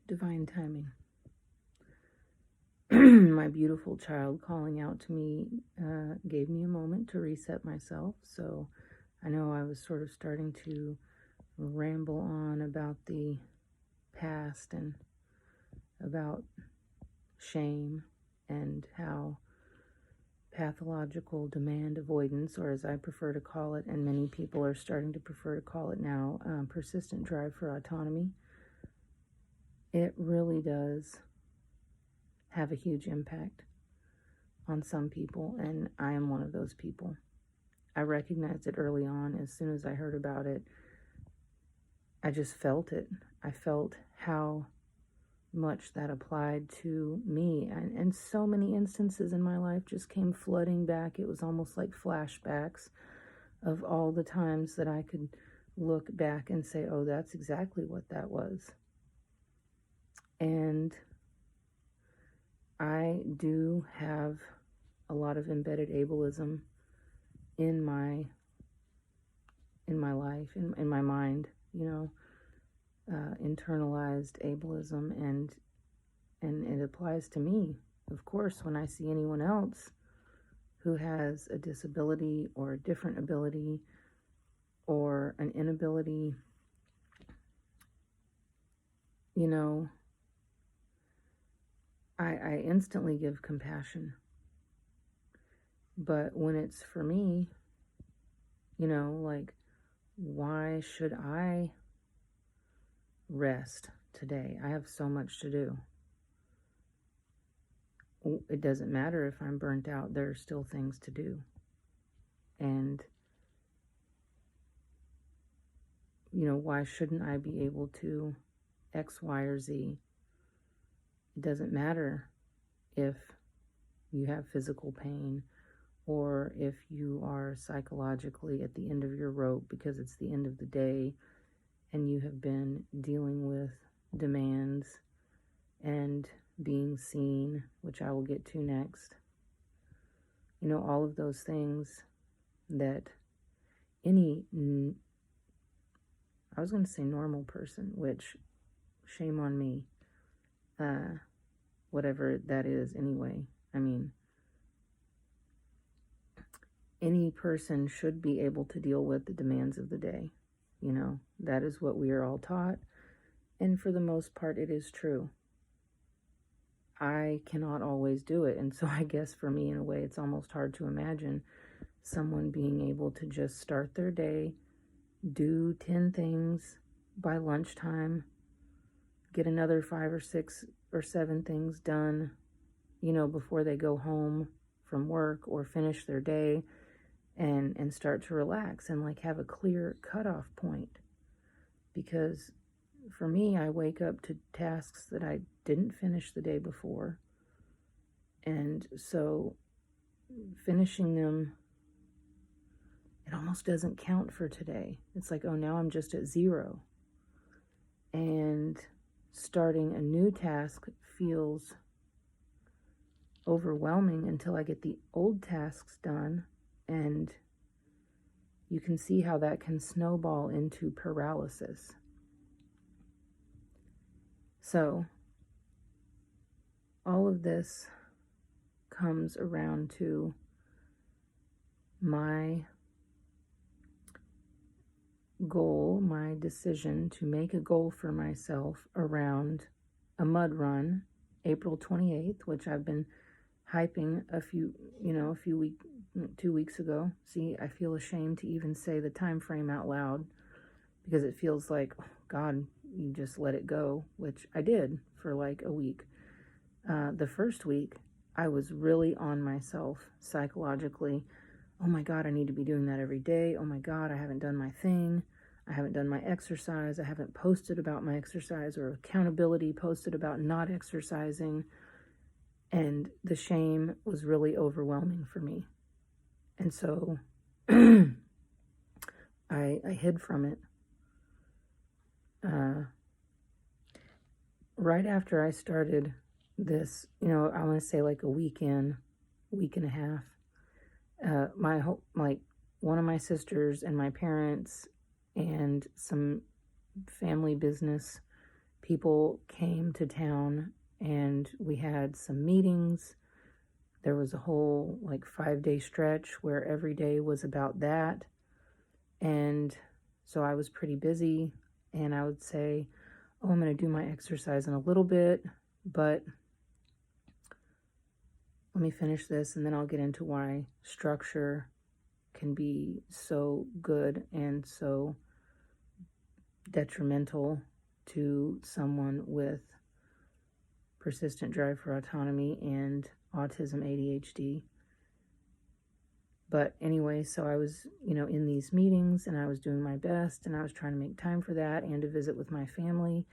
Divine timing. My beautiful child calling out to me gave me a moment to reset myself. So I know I was sort of starting to ramble on about the past and about shame and how pathological demand avoidance, or as I prefer to call it, and many people are starting to prefer to call it now, persistent drive for autonomy. It really does have a huge impact on some people, and I am one of those people. I recognized it early on. As soon as I heard about it, I just felt it. I felt how much that applied to me, and so many instances in my life just came flooding back. It was almost like flashbacks of all the times that I could look back and say, oh, that's exactly what that was. And I do have a lot of embedded ableism in my life, in my mind, internalized ableism, and it applies to me. Of course, when I see anyone else who has a disability or a different ability or an inability, I instantly give compassion. But when it's for me, like, why should I rest today? I have so much to do. It doesn't matter if I'm burnt out, there are still things to do. And, why shouldn't I be able to X, Y, or Z? It doesn't matter if you have physical pain or if you are psychologically at the end of your rope because it's the end of the day and you have been dealing with demands and being seen, which I will get to next. All of those things that any, I was going to say normal person, which shame on me, whatever that is anyway. I mean, any person should be able to deal with the demands of the day. That is what we are all taught. And for the most part, it is true. I cannot always do it. And so I guess for me, in a way, it's almost hard to imagine someone being able to just start their day, do 10 things by lunchtime, get another 5 or 6 or 7 things done, before they go home from work or finish their day, and start to relax and like have a clear cutoff point. Because for me, I wake up to tasks that I didn't finish the day before. And so finishing them, it almost doesn't count for today. It's like, oh, now I'm just at 0. And starting a new task feels overwhelming until I get the old tasks done. And you can see how that can snowball into paralysis. So all of this comes around to my goal, my decision to make a goal for myself around a mud run, April 28th, which I've been hyping a few weeks, 2 weeks ago. See, I feel ashamed to even say the time frame out loud because it feels like, oh, God, you just let it go, which I did for like a week. The first week, I was really on myself psychologically. Oh my God, I need to be doing that every day. Oh my God, I haven't done my thing. I haven't done my exercise. I haven't posted about my exercise, or accountability posted about not exercising. And the shame was really overwhelming for me. And so I hid from it. Right after I started this, I want to say like a week and a half, one of my sisters and my parents and some family business people came to town and we had some meetings. There was a whole 5-day stretch where every day was about that. And so I was pretty busy, and I would say, oh, I'm going to do my exercise in a little bit, but let me finish this and then I'll get into why structure can be so good and so detrimental to someone with persistent drive for autonomy and autism, ADHD. But anyway, so I was, in these meetings, and I was doing my best, and I was trying to make time for that and to visit with my family.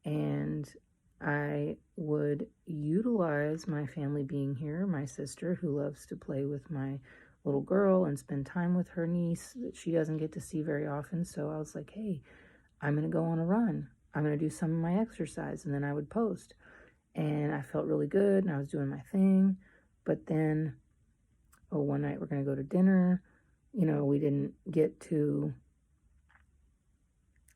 And I would utilize my family being here, my sister, who loves to play with my little girl and spend time with her niece that she doesn't get to see very often. So I was like, hey, I'm going to go on a run. I'm going to do some of my exercise. And then I would post. And I felt really good, and I was doing my thing. But then, one night we're going to go to dinner. We didn't get to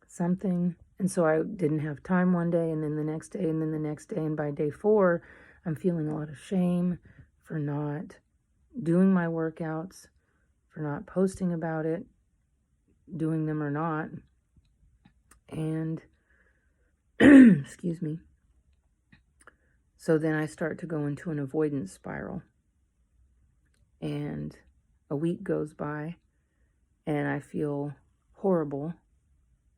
something. And so I didn't have time one day, and then the next day, and then the next day. And by day 4, I'm feeling a lot of shame for not doing my workouts, for not posting about it, doing them or not. And, excuse me. So then I start to go into an avoidance spiral. And a week goes by, and I feel horrible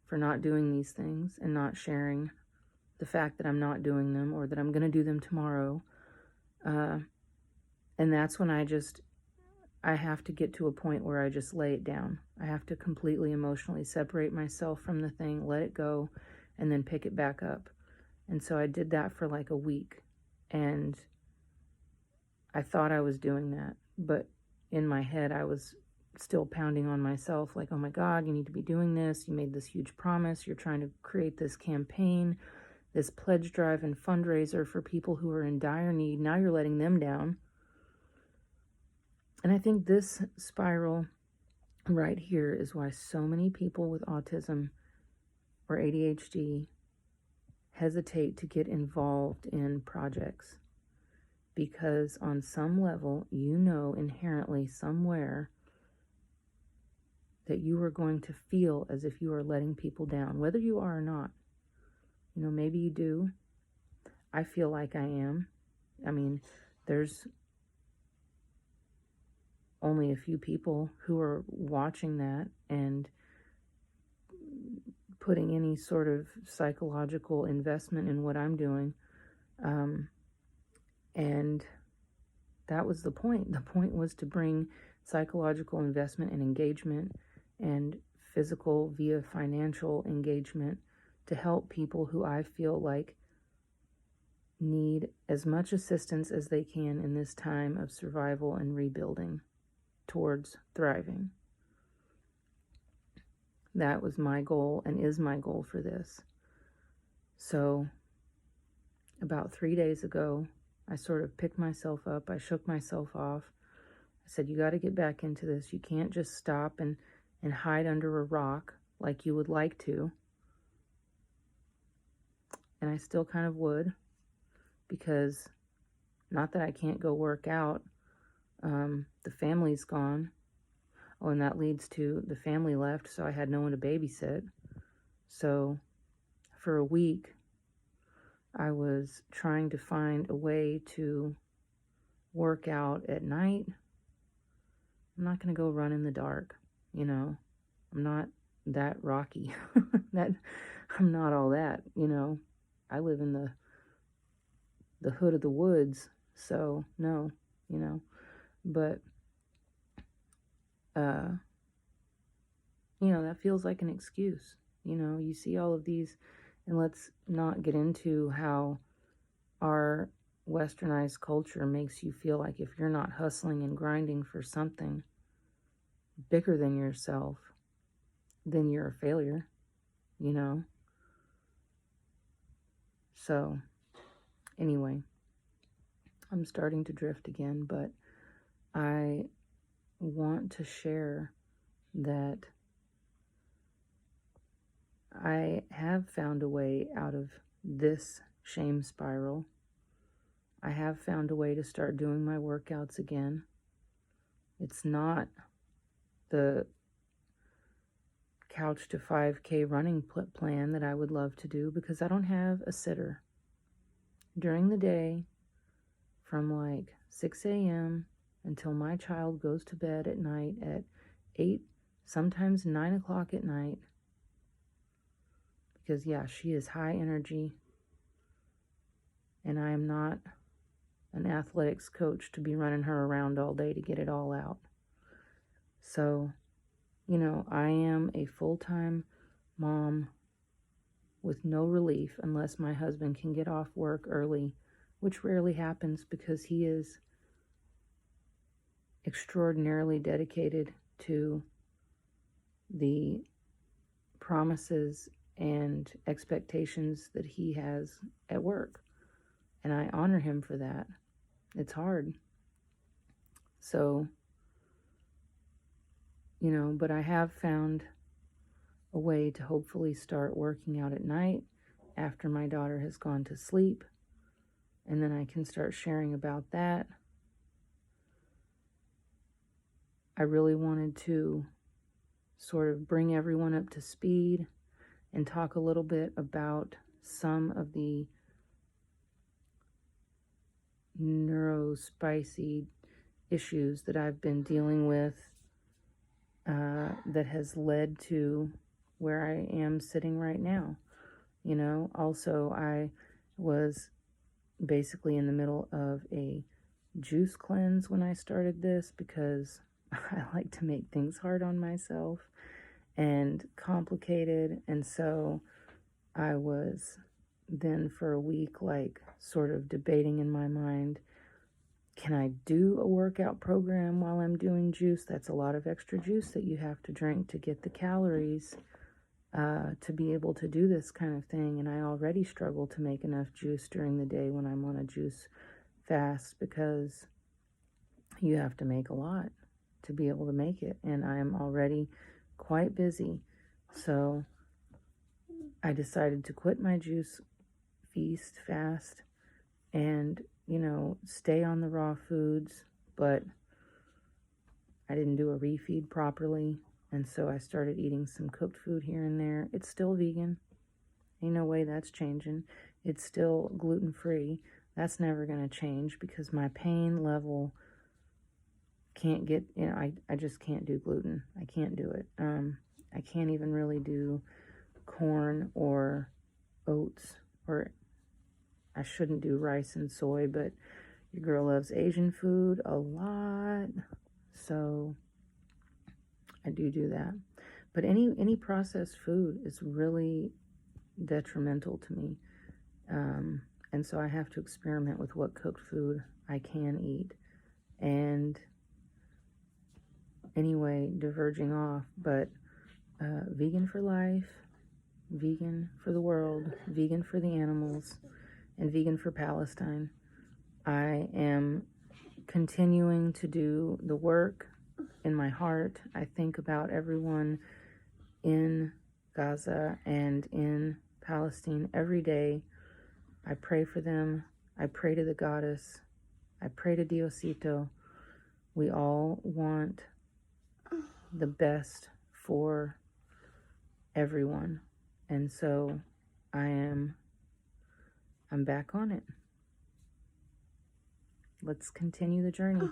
for not doing these things and not sharing the fact that I'm not doing them or that I'm going to do them tomorrow. And that's when I have to get to a point where I just lay it down. I have to completely emotionally separate myself from the thing, let it go, and then pick it back up. And so I did that for a week. And I thought I was doing that, but in my head, I was still pounding on myself like, oh my God, you need to be doing this. You made this huge promise. You're trying to create this campaign, this pledge drive and fundraiser for people who are in dire need. Now you're letting them down. And I think this spiral right here is why so many people with autism or ADHD hesitate to get involved in projects. Because on some level, inherently somewhere that you are going to feel as if you are letting people down, whether you are or not. Maybe you do. I feel like I am. I mean, there's only a few people who are watching that and putting any sort of psychological investment in what I'm doing. And that was the point. The point was to bring psychological investment and engagement and physical via financial engagement to help people who I feel like need as much assistance as they can in this time of survival and rebuilding towards thriving. That was my goal and is my goal for this. So about 3 days ago, I sort of picked myself up. I shook myself off. I said, you got to get back into this. You can't just stop and hide under a rock like you would like to. And I still kind of would, because not that I can't go work out. The family's gone. Oh, and that leads to the family left, so I had no one to babysit. So for a week, I was trying to find a way to work out at night. I'm not going to go run in the dark, I'm not that rocky. I'm not all that, I live in the hood of the woods, so no, but that feels like an excuse. You see all of these, and let's not get into how our westernized culture makes you feel like if you're not hustling and grinding for something bigger than yourself, then you're a failure, So anyway, I'm starting to drift again, but I want to share that I have found a way out of this shame spiral. I have found a way to start doing my workouts again. It's not the couch to 5K running plan that I would love to do because I don't have a sitter. During the day, from like 6 a.m. until my child goes to bed at night at 8, sometimes 9 o'clock at night, because yeah, she is high energy, and I am not an athletics coach to be running her around all day to get it all out. So, I am a full-time mom with no relief unless my husband can get off work early, which rarely happens because he is extraordinarily dedicated to the promises and expectations that he has at work. And I honor him for that. It's hard. So, but I have found a way to hopefully start working out at night after my daughter has gone to sleep. And then I can start sharing about that. I really wanted to sort of bring everyone up to speed and talk a little bit about some of the neurospicy issues that I've been dealing with that has led to where I am sitting right now. Also I was basically in the middle of a juice cleanse when I started this because I like to make things hard on myself and complicated. And so I was then for a week sort of debating in my mind, can I do a workout program while I'm doing juice? That's a lot of extra juice that you have to drink to get the calories to be able to do this kind of thing. And I already struggle to make enough juice during the day when I'm on a juice fast because you have to make a lot to be able to make it. And I am already quite busy. So I decided to quit my juice feast fast and, stay on the raw foods, but I didn't do a refeed properly. And so I started eating some cooked food here and there. It's still vegan. Ain't no way that's changing. It's still gluten-free. That's never going to change because my pain level can't get, I just can't do gluten. I can't do it. I can't even really do corn or oats, or I shouldn't do rice and soy, but your girl loves Asian food a lot. So I do that. But any processed food is really detrimental to me. And so I have to experiment with what cooked food I can eat. And anyway, diverging off, but vegan for life, vegan for the world, vegan for the animals, and vegan for Palestine. I am continuing to do the work in my heart. I think about everyone in Gaza and in Palestine every day. I pray for them. I pray to the goddess. I pray to Diosito. We all want the best for everyone. And so I'm back on it. Let's continue the journey.